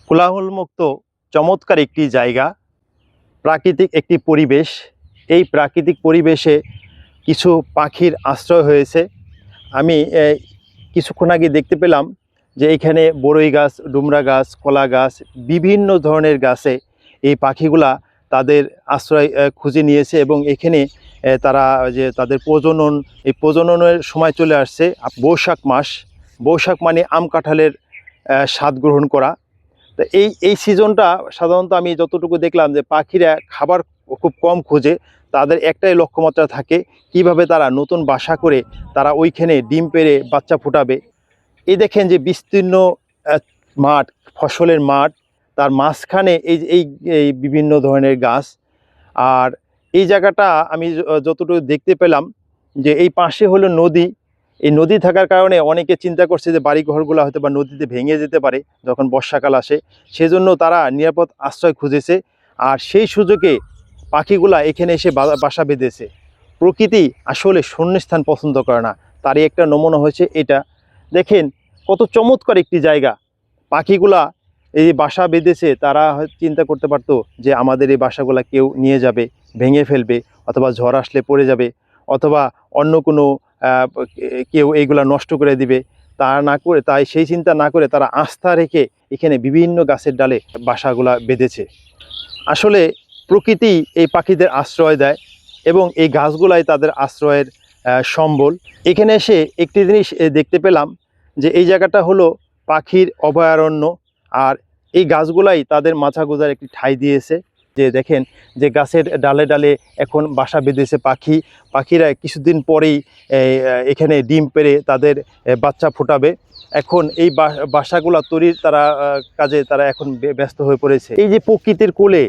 কোলাহলমুক্ত চমৎকার একটি জায়গা, প্রাকৃতিক একটি পরিবেশ। এই প্রাকৃতিক পরিবেশে কিছু পাখির আশ্রয় হয়েছে। আমি কিছুক্ষণ আগে দেখতে পেলাম যে এখানে বড়ই গাছ, ডুমরা গাছ, কলা গাছ, বিভিন্ন ধরনের গাছে এই পাখিগুলা তাদের আশ্রয় খুঁজে নিয়েছে এবং এখানে তারা যে তাদের এই প্রজননের সময় চলে আসছে। বৈশাখ মাস, বৈশাখ মানে আম কাঁঠালের স্বাদ গ্রহণ করা। তো এই সিজনটা সাধারণত আমি যতটুকু দেখলাম যে পাখিরা খাবার খুব কম খোঁজে। তাদের একটাই লক্ষ্যমাত্রা থাকে কিভাবে তারা নতুন বাসা করে তারা ওইখানে ডিম পেড়ে বাচ্চা ফোটাবে। এই দেখেন যে বিস্তীর্ণ মাঠ, ফসলের মাঠ, তার মাঝখানে এই এই বিভিন্ন ধরনের গাছ। আর এই জায়গাটা আমি যতটুকু দেখতে পেলাম যে এই পাশে হলো নদী। এই নদী থাকার কারণে অনেকে চিন্তা করছে যে বাড়িঘরগুলো হয়তো বা নদীতে ভেঙে যেতে পারে যখন বর্ষাকাল আসে, সেজন্য তারা নিরাপদ আশ্রয় খুঁজেছে। আর সেই সুযোগে পাখিগুলা এখানে এসে বাসা বেঁধেছে। প্রকৃতি আসলে শূন্যস্থান পছন্দ করে না, তারই একটা নমুনা হয়েছে এটা। দেখেন কত চমৎকার একটি জায়গা। পাখিগুলা এই বাসা বেঁধেছে, তারা চিন্তা করতে পারতো যে আমাদের এই বাসাগুলা কেউ নিয়ে যাবে, ভেঙে ফেলবে, অথবা ঝড় আসলে পড়ে যাবে, অথবা অন্য কোনো কেউ এইগুলা নষ্ট করে দিবে। তা না করে, তাই সেই চিন্তা না করে তারা আস্থা রেখে এখানে বিভিন্ন গাছের ডালে বাসাগুলা বেঁধেছে। আসলে প্রকৃতি এই পাখিদের আশ্রয় দেয় এবং এই গাছগুলাই তাদের আশ্রয়ের সম্বল। এখানে এসে একটি জিনিস দেখতে পেলাম যে এই জায়গাটা হলো পাখির অভয়ারণ্য, আর এই গাছগুলাই তাদের মাথা গোঁজার একটি ঠাঁই দিয়েছে। যে দেখেন যে গাছের ডালে ডালে এখন বাসা বেঁধেছে পাখিরা কিছুদিন পরেই এখানে ডিম পেড়ে তাদের বাচ্চা ফোটাবে। এখন এই বাসাগুলা তৈরির কাজে তারা এখন ব্যস্ত হয়ে পড়েছে। এই যে প্রকৃতির কোলে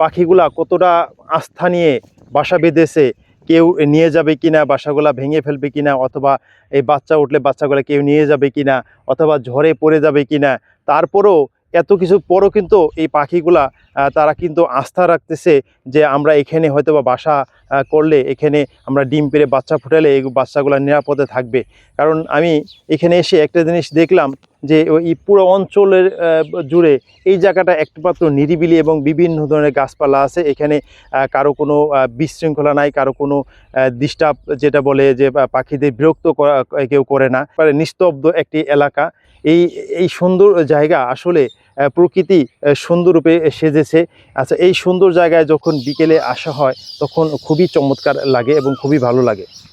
পাখিগুলা কতটা আস্থা নিয়ে বাসা বেঁধেছে, কেউ নিয়ে যাবে কিনা, বাসাগুলা ভেঙে ফেলবে কিনা, অথবা এই বাচ্চা উঠলে বাচ্চাগুলা কেউ নিয়ে যাবে কিনা, অথবা ঝড়ে পড়ে যাবে কিনা। তারপরও এত কিছু পরও কিন্তু এই পাখিগুলা তারা কিন্তু আস্থা রাখতেছে যে আমরা এখানে হয়তো বা বাসা করলে, এখানে আমরা ডিম পেড়ে বাচ্চা ফুটালে এই বাচ্চাগুলা নিরাপদে থাকবে। কারণ আমি এখানে এসে একটা জিনিস দেখলাম যে এই পুরো অঞ্চলের জুড়ে এই জায়গাটা একমাত্র নিরিবিলি এবং বিভিন্ন ধরনের গাছপালা আছে। এখানে কারো কোনো বিশৃঙ্খলা নাই, কারো কোনো ডিস্টার্ব যেটা বলে যে পাখিদের বিরক্ত কেউ করে না, নিস্তব্ধ একটি এলাকা। এই সুন্দর জায়গা আসলে প্রকৃতি সুন্দররূপে সেজেছে। আচ্ছা, এই সুন্দর জায়গায় যখন বিকেলে আসা হয় তখন খুবই চমৎকার লাগে এবং খুবই ভালো লাগে।